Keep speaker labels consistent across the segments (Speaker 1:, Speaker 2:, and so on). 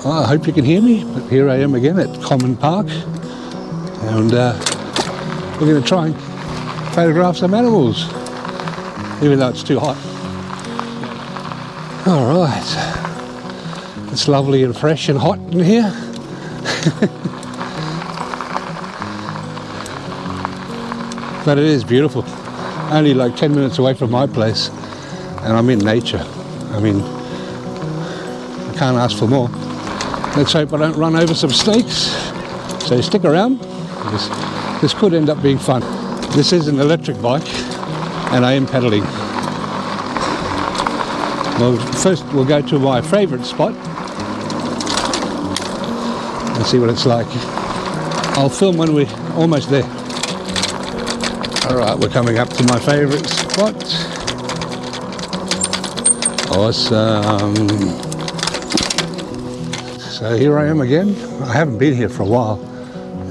Speaker 1: Well, I hope you can hear me, but here I am again at Common Park, and we're going to try and photograph some animals, even though it's too hot. All right, it's lovely and fresh and hot in here. But it is beautiful. Only like 10 minutes away from my place, and I'm in nature. I mean, I can't ask for more. Let's hope I don't run over some snakes. So stick around. This could end up being fun. This is an electric bike, and I am pedaling. Well, first we'll go to my favourite spot and see what it's like. I'll film when we're almost there. Alright, we're coming up to my favourite spot. Awesome. So here I am again. I haven't been here for a while,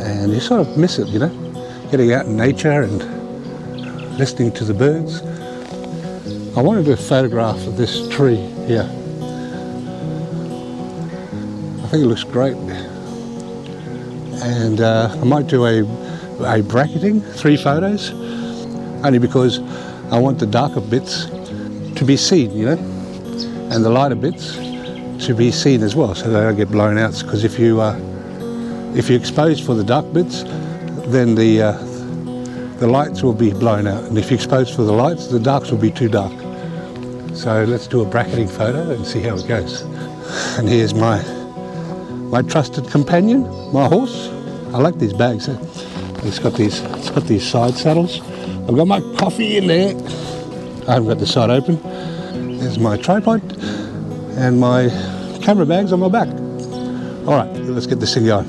Speaker 1: and you sort of miss it, you know, getting out in nature and listening to the birds. I wanted to photograph this tree here. I think it looks great. And I might do a bracketing, 3 photos, only because I want the darker bits to be seen, you know, and the lighter bits to be seen as well, so they don't get blown out. Because if you expose for the dark bits, then the lights will be blown out, and if you expose for the lights, the darks will be too dark. So let's do a bracketing photo and see how it goes. And here's my trusted companion, my horse. I like these bags. It's got these side saddles. I've got my coffee in there. I haven't got the side open. There's my tripod and my camera bags on my back. All right, let's get this thing going.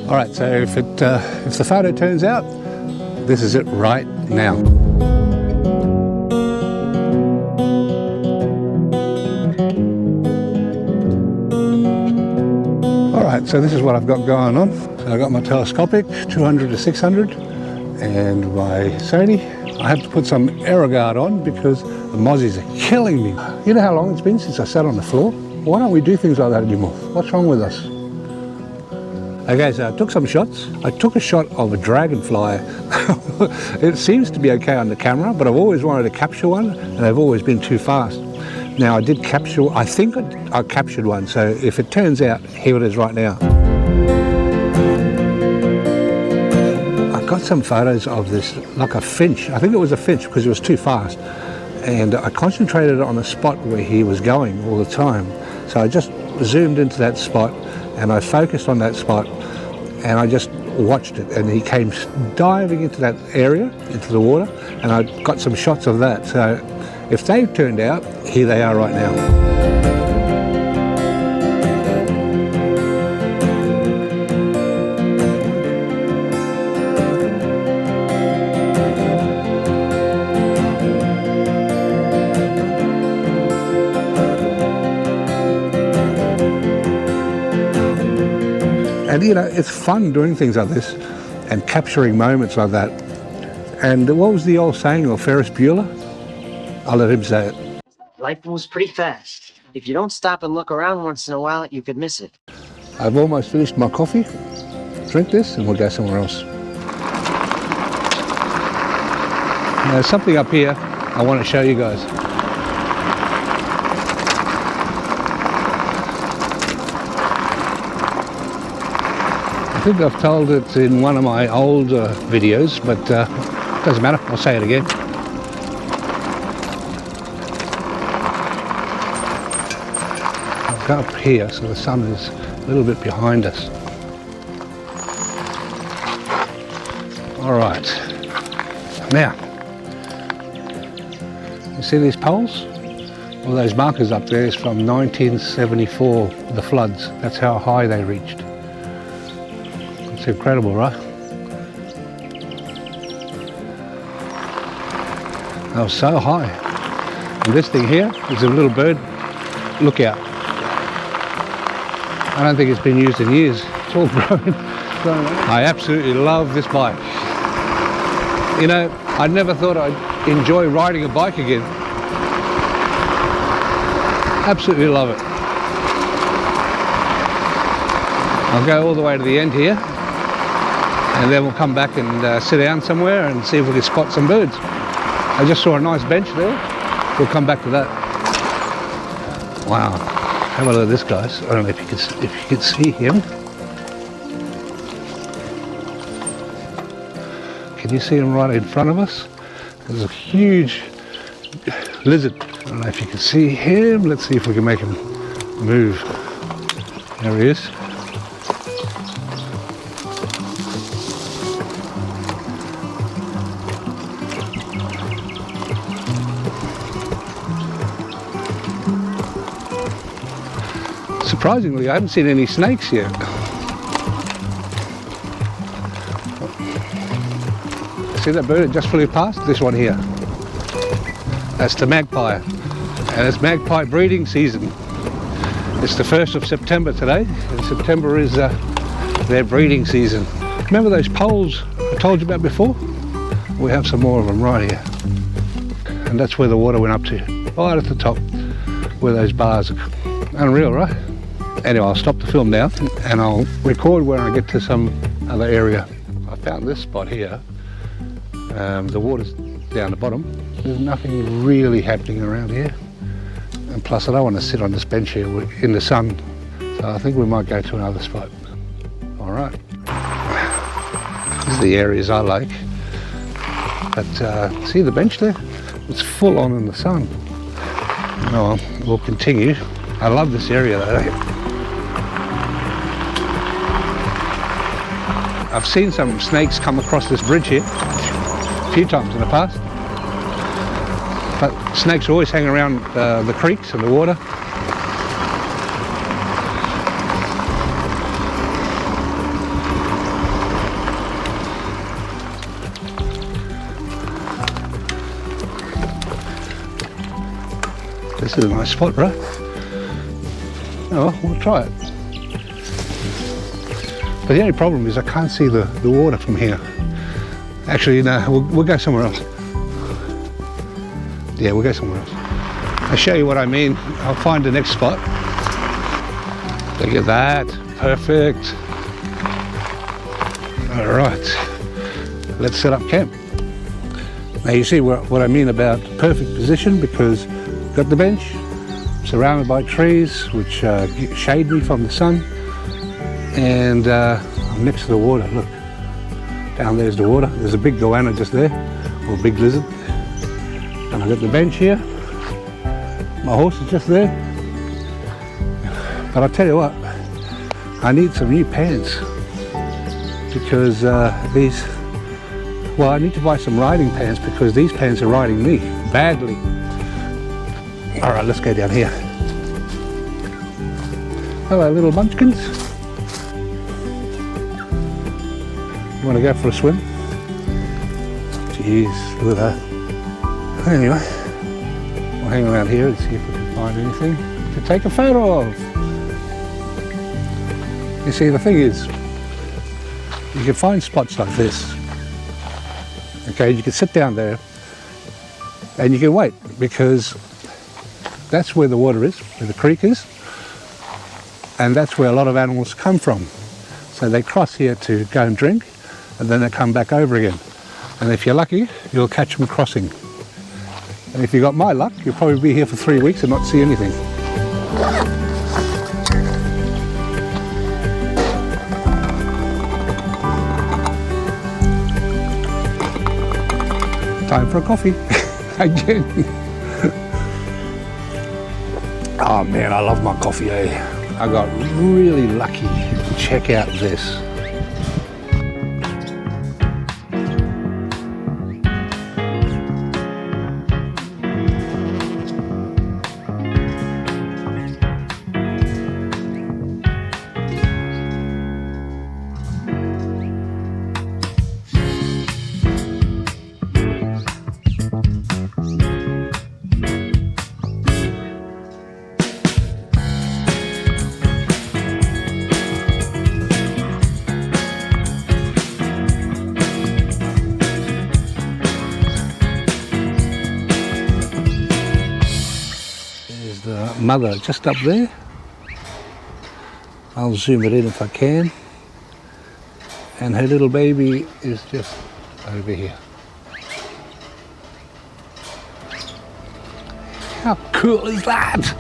Speaker 1: All right, so if the photo turns out, this is it right now. All right, so this is what I've got going on. So I've got my telescopic 200 to 600 and my Sony. I have to put some AeroGuard on because the mozzies are killing me. You know how long it's been since I sat on the floor? Why don't we do things like that anymore? What's wrong with us? Okay, so I took some shots. I took a shot of a dragonfly. It seems to be okay on the camera, but I've always wanted to capture one, and they've always been too fast. Now I did capture, I think I captured one, so if it turns out, here it is right now. I got some photos of this, like a finch. I think it was a finch because it was too fast. And I concentrated on a spot where he was going all the time. So I just zoomed into that spot and I focused on that spot and I just watched it, and he came diving into that area, into the water, and I got some shots of that. So if they've turned out, here they are right now. And you know, it's fun doing things like this and capturing moments like that. And what was the old saying of Ferris Bueller? I'll let him say it.
Speaker 2: Life moves pretty fast. If you don't stop and look around once in a while, you could miss it.
Speaker 1: I've almost finished my coffee. Drink this and we'll go somewhere else. There's something up here I want to show you guys. I think I've told it in one of my old videos, but doesn't matter, I'll say it again. I'll go up here so the sun is a little bit behind us. All right, now, you see these poles? All those markers up there is from 1974, the floods. That's how high they reached. It's incredible, right? They were so high. And this thing here is a little bird lookout. I don't think it's been used in years. It's all grown. I absolutely love this bike. You know, I never thought I'd enjoy riding a bike again. Absolutely love it. I'll go all the way to the end here, and then we'll come back and sit down somewhere and see if we can spot some birds. I just saw a nice bench there. We'll come back to that. Wow, have a look at this, guys. I don't know if you can see him. Can you see him right in front of us? There's a huge lizard. I don't know if you can see him. Let's see if we can make him move. There he is. Surprisingly, I haven't seen any snakes yet. See that bird that just flew past? This one here. That's the magpie. And it's magpie breeding season. It's the 1st of September today, and September is their breeding season. Remember those poles I told you about before? We have some more of them right here. And that's where the water went up to, right at the top, where those bars are. Unreal, right? Anyway, I'll stop the film now and I'll record when I get to some other area. I found this spot here. The water's down the bottom. There's nothing really happening around here. And plus I don't want to sit on this bench here in the sun. So I think we might go to another spot. All right. These are the areas I like. But see the bench there? It's full on in the sun. Oh, we'll continue. I love this area though. I've seen some snakes come across this bridge here a few times in the past. But snakes always hang around the creeks and the water. This is a nice spot, right? Oh, we'll try it. But the only problem is I can't see the water from here. Actually, no, we'll go somewhere else. Yeah, we'll go somewhere else. I'll show you what I mean. I'll find the next spot. Look at that. Perfect. All right. Let's set up camp. Now you see what I mean about perfect position, because we've got the bench surrounded by trees which shade me from the sun, and I'm next to the water. Look, down there's the water. There's a big goanna just there, or a big lizard. And I've got the bench here. My horse is just there. But I'll tell you what, I need some new pants, because I need to buy some riding pants, because these pants are riding me badly. All right, let's go down here. Hello, little munchkins. You want to go for a swim? Jeez, look at that. Anyway, we'll hang around here and see if we can find anything to take a photo of. You see, the thing is, you can find spots like this. Okay, you can sit down there and you can wait, because that's where the water is, where the creek is, and that's where a lot of animals come from. So they cross here to go and drink, and then they come back over again. And if you're lucky, you'll catch them crossing. And if you got my luck, you'll probably be here for 3 weeks and not see anything. Time for a coffee. Again. Oh man, I love my coffee, eh? I got really lucky. Check out this. Mother just up there. I'll zoom it in if I can. And her little baby is just over here. How cool is that?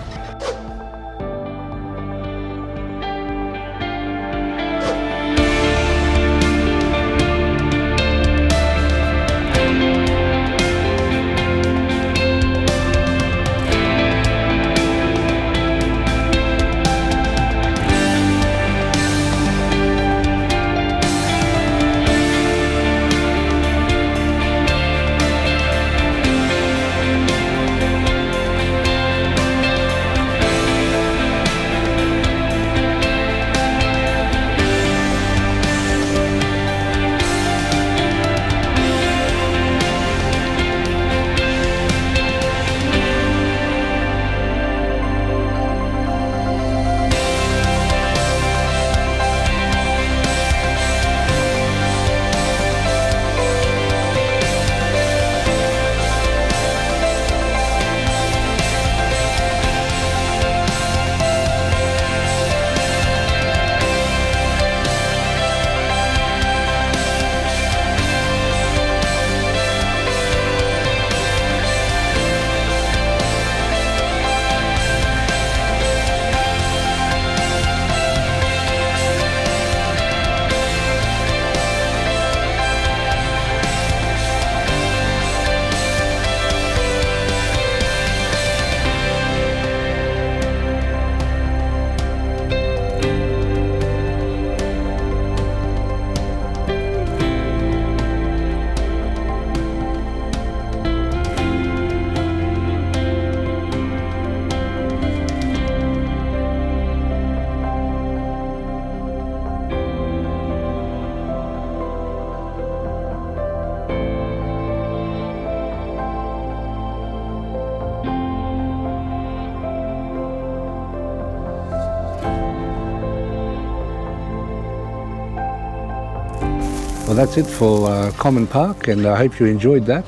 Speaker 1: Well, that's it for Common Park, and I hope you enjoyed that.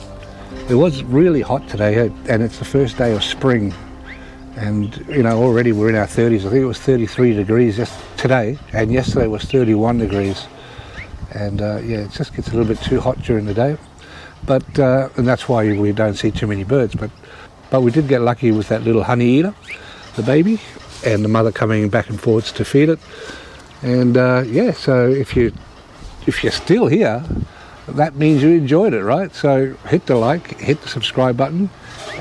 Speaker 1: It was really hot today, and it's the first day of spring. And, you know, already we're in our 30s. I think it was 33 degrees just today, and yesterday was 31 degrees. And, yeah, it just gets a little bit too hot during the day. But, and that's why we don't see too many birds. But we did get lucky with that little honey eater, the baby, and the mother coming back and forwards to feed it. And, yeah, so if you're still here, that means you enjoyed it, right? So hit the like, hit the subscribe button,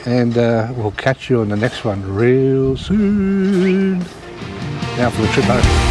Speaker 1: and we'll catch you on the next one real soon. Now for the trip home.